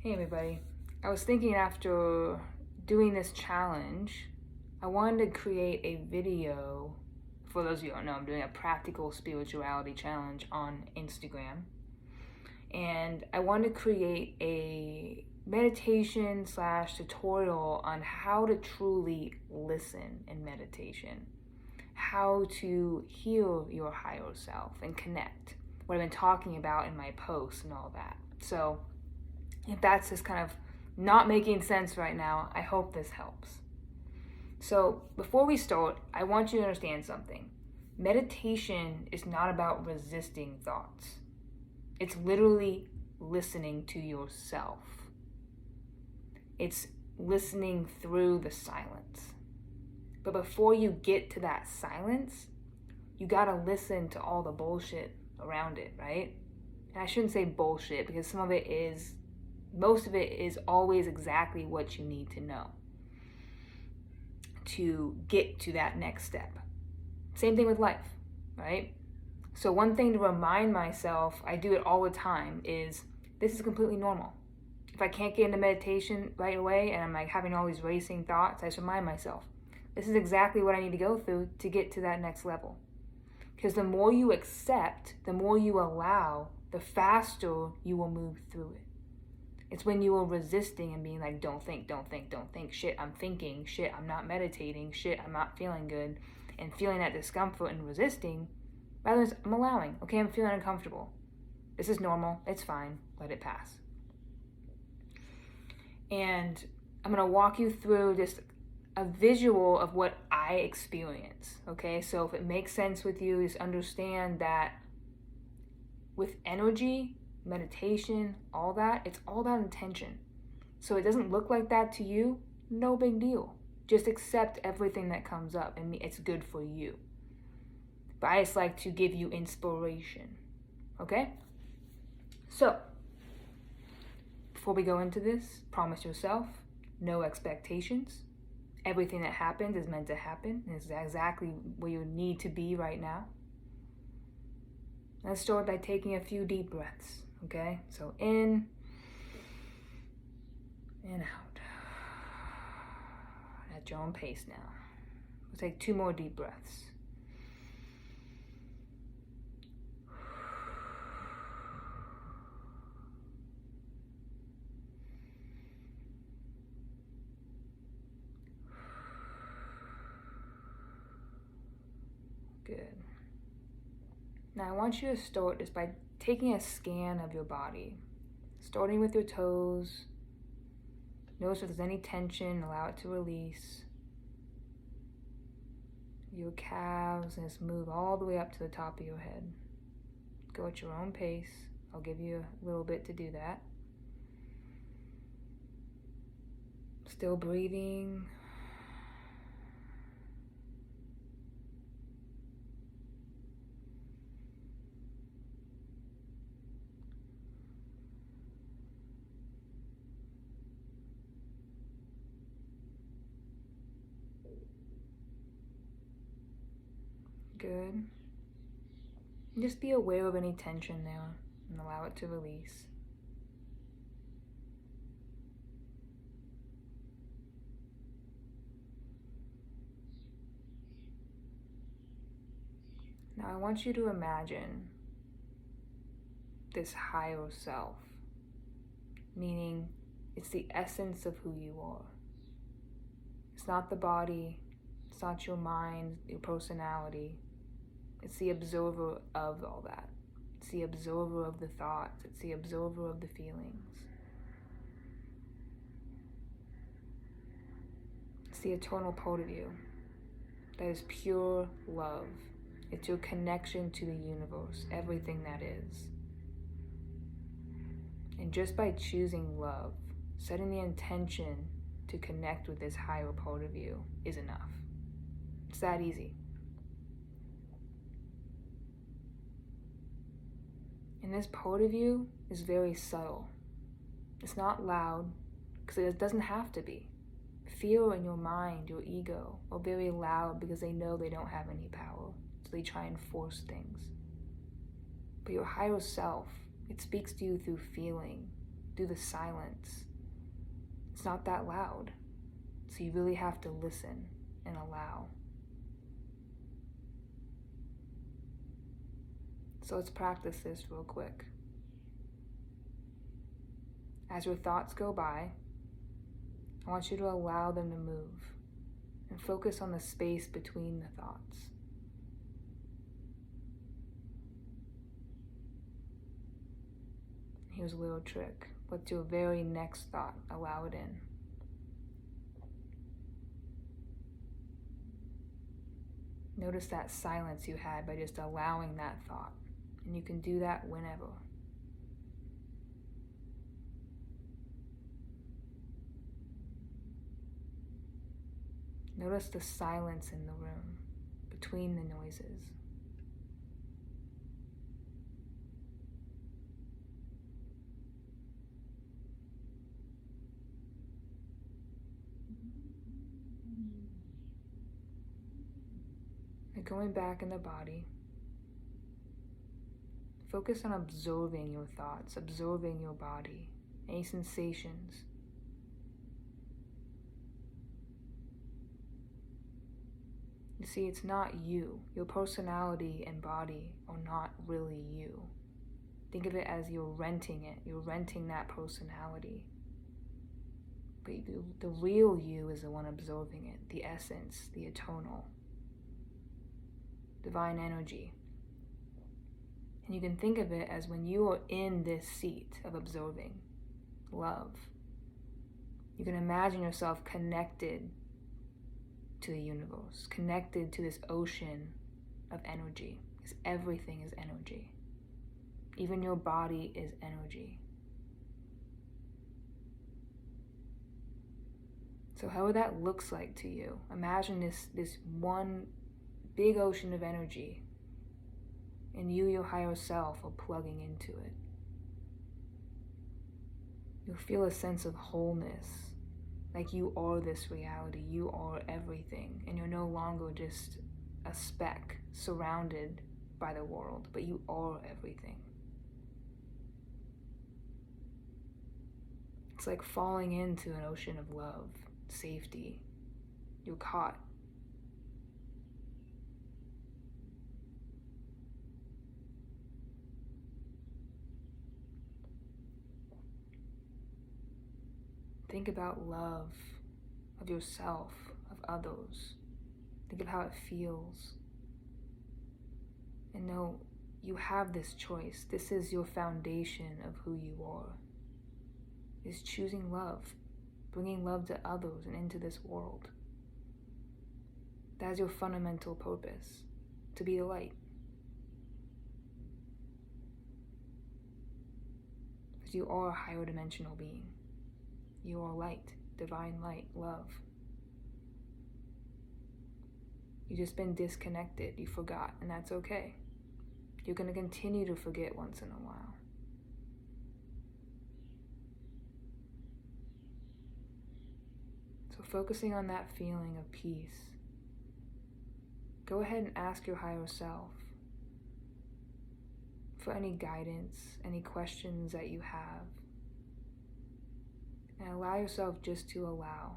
Hey everybody, I was thinking after doing this challenge, I wanted to create a video. For those of you who don't know, I'm doing a practical spirituality challenge on Instagram. And I wanted to create a meditation / tutorial on how to truly listen in meditation. How to heal your higher self and connect. What I've been talking about in my posts and all that. So if that's just kind of not making sense right now, I hope this helps. So before we start, I want you to understand something. Meditation is not about resisting thoughts. It's literally listening to yourself. It's listening through the silence. But before you get to that silence, you gotta listen to all the bullshit around it, right? And I shouldn't say bullshit because most of it is always exactly what you need to know to get to that next step. Same thing with life, right? So one thing to remind myself, I do it all the time, is this is completely normal. If I can't get into meditation right away and I'm like having all these racing thoughts, I just remind myself, this is exactly what I need to go through to get to that next level. Because the more you accept, the more you allow, the faster you will move through it. It's when you are resisting and being like, don't think, shit, I'm thinking, shit, I'm not meditating, shit, I'm not feeling good, and feeling that discomfort and resisting, rather than I'm allowing, okay, I'm feeling uncomfortable. This is normal, it's fine, let it pass. And I'm gonna walk you through just a visual of what I experience, okay? So if it makes sense with you, just understand that with energy, meditation, all that, it's all about intention. So it doesn't look like that to you, no big deal. Just accept everything that comes up and it's good for you. But I just like to give you inspiration, okay? So, before we go into this, promise yourself, no expectations. Everything that happens is meant to happen. It's exactly where you need to be right now. Let's start by taking a few deep breaths, okay? So in and out. At your own pace now. We'll take 2 more deep breaths. Good. Now I want you to start just by taking a scan of your body. Starting with your toes. Notice if there's any tension, allow it to release. Your calves, and just move all the way up to the top of your head. Go at your own pace. I'll give you a little bit to do that. Still breathing. Good. Just be aware of any tension there and allow it to release. Now I want you to imagine this higher self, meaning it's the essence of who you are. It's not the body, it's not your mind, your personality. It's the observer of all that. It's the observer of the thoughts. It's the observer of the feelings. It's the eternal part of you that is pure love. It's your connection to the universe, everything that is. And just by choosing love, setting the intention to connect with this higher part of you is enough. It's that easy. And this part of you is very subtle. It's not loud, because it doesn't have to be. Fear in your mind, your ego, are very loud because they know they don't have any power. So they try and force things. But your higher self, it speaks to you through feeling, through the silence. It's not that loud. So you really have to listen and allow. So let's practice this real quick. As your thoughts go by, I want you to allow them to move and focus on the space between the thoughts. Here's a little trick. What's your very next thought? Allow it in. Notice that silence you had by just allowing that thought. And you can do that whenever. Notice the silence in the room between the noises. And going back in the body, focus on observing your thoughts, observing your body, any sensations. You see, it's not you. Your personality and body are not really you. Think of it as you're renting it. You're renting that personality. But the real you is the one observing it, the essence, the eternal, divine energy. And you can think of it as when you are in this seat of observing love, you can imagine yourself connected to the universe, connected to this ocean of energy, because everything is energy. Even your body is energy. So however that looks like to you, imagine this one big ocean of energy, and you, your higher self, are plugging into it. You'll feel a sense of wholeness, like you are this reality, you are everything, and you're no longer just a speck surrounded by the world, but you are everything. It's like falling into an ocean of love, safety. You're caught. Think about love of yourself, of others. Think of how it feels. And know you have this choice. This is your foundation of who you are. Is choosing love, bringing love to others and into this world. That is your fundamental purpose, to be the light. Because you are a higher dimensional being. You are light, divine light, love. You've just been disconnected, you forgot, and that's okay. You're going to continue to forget once in a while. So focusing on that feeling of peace, go ahead and ask your higher self for any guidance, any questions that you have. And allow yourself just to allow.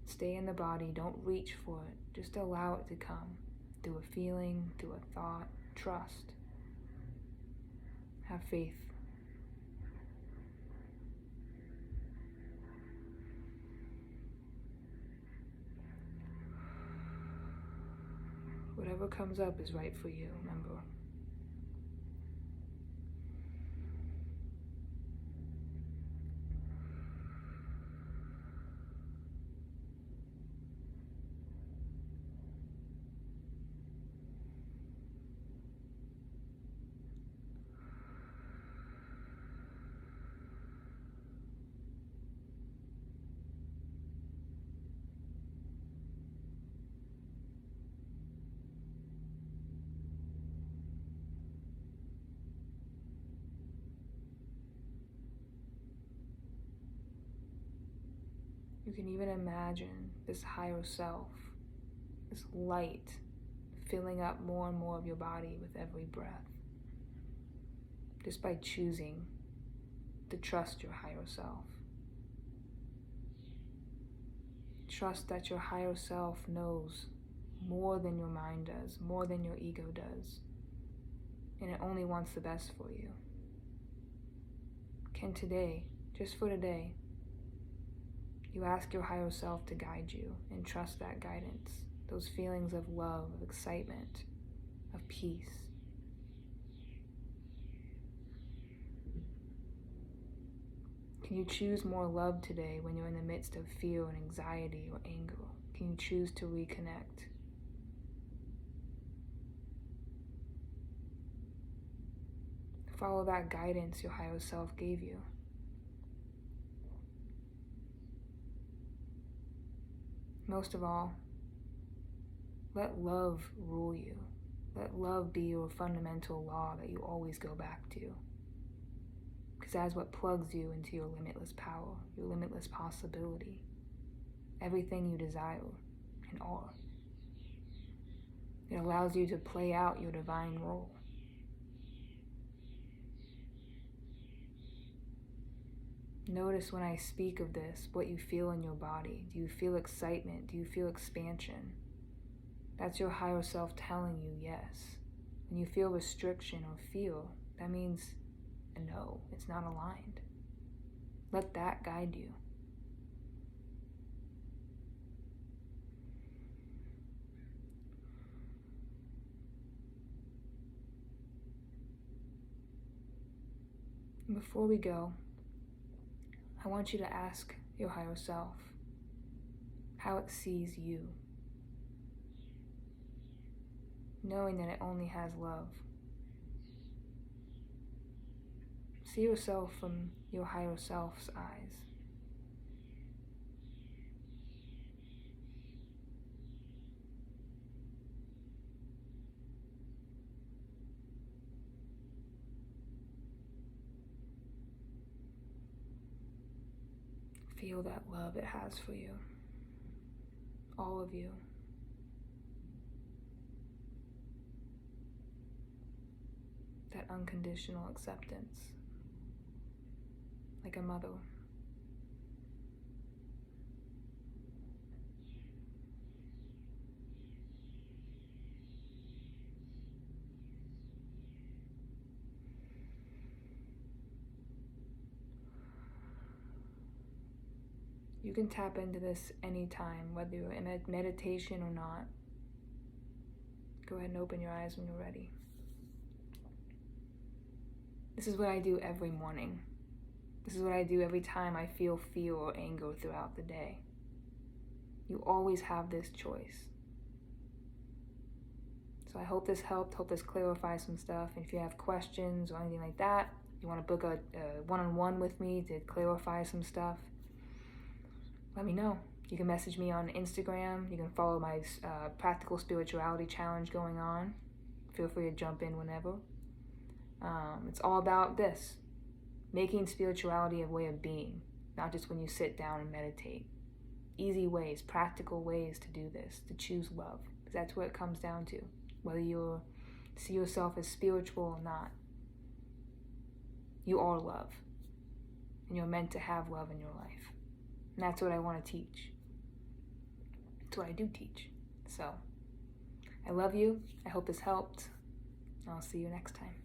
Stay in the body, don't reach for it. Just allow it to come through a feeling, through a thought. Trust. Have faith. Whatever comes up is right for you, remember. You can even imagine this higher self, this light, filling up more and more of your body with every breath. Just by choosing to trust your higher self. Trust that your higher self knows more than your mind does, more than your ego does, and it only wants the best for you. Can today, just for today, you ask your higher self to guide you and trust that guidance, those feelings of love, of excitement, of peace. Can you choose more love today when you're in the midst of fear and anxiety or anger? Can you choose to reconnect? Follow that guidance your higher self gave you. Most of all, let love rule you. Let love be your fundamental law that you always go back to. Because that's what plugs you into your limitless power, your limitless possibility, everything you desire and are. It allows you to play out your divine role. Notice when I speak of this, what you feel in your body. Do you feel excitement? Do you feel expansion? That's your higher self telling you yes. When you feel restriction or fear, that means a no, it's not aligned. Let that guide you. And before we go, I want you to ask your higher self how it sees you, knowing that it only has love. See yourself from your higher self's eyes. Feel that love it has for you, all of you. That unconditional acceptance, like a mother. You can tap into this anytime, whether you're in meditation or not. Go ahead and open your eyes when you're ready. This is what I do every morning. This is what I do every time I feel fear or anger throughout the day. You always have this choice. So I hope this helped, hope this clarifies some stuff. And if you have questions or anything like that, you want to book a one-on-one with me to clarify some stuff, let me know. You can message me on Instagram. You can follow my Practical Spirituality Challenge going on. Feel free to jump in whenever. It's all about this, making spirituality a way of being, not just when you sit down and meditate. Easy ways, practical ways to do this, to choose love, because that's what it comes down to, whether you see yourself as spiritual or not. You are love, and you're meant to have love in your life. And that's what I want to teach. That's what I do teach. So, I love you. I hope this helped. I'll see you next time.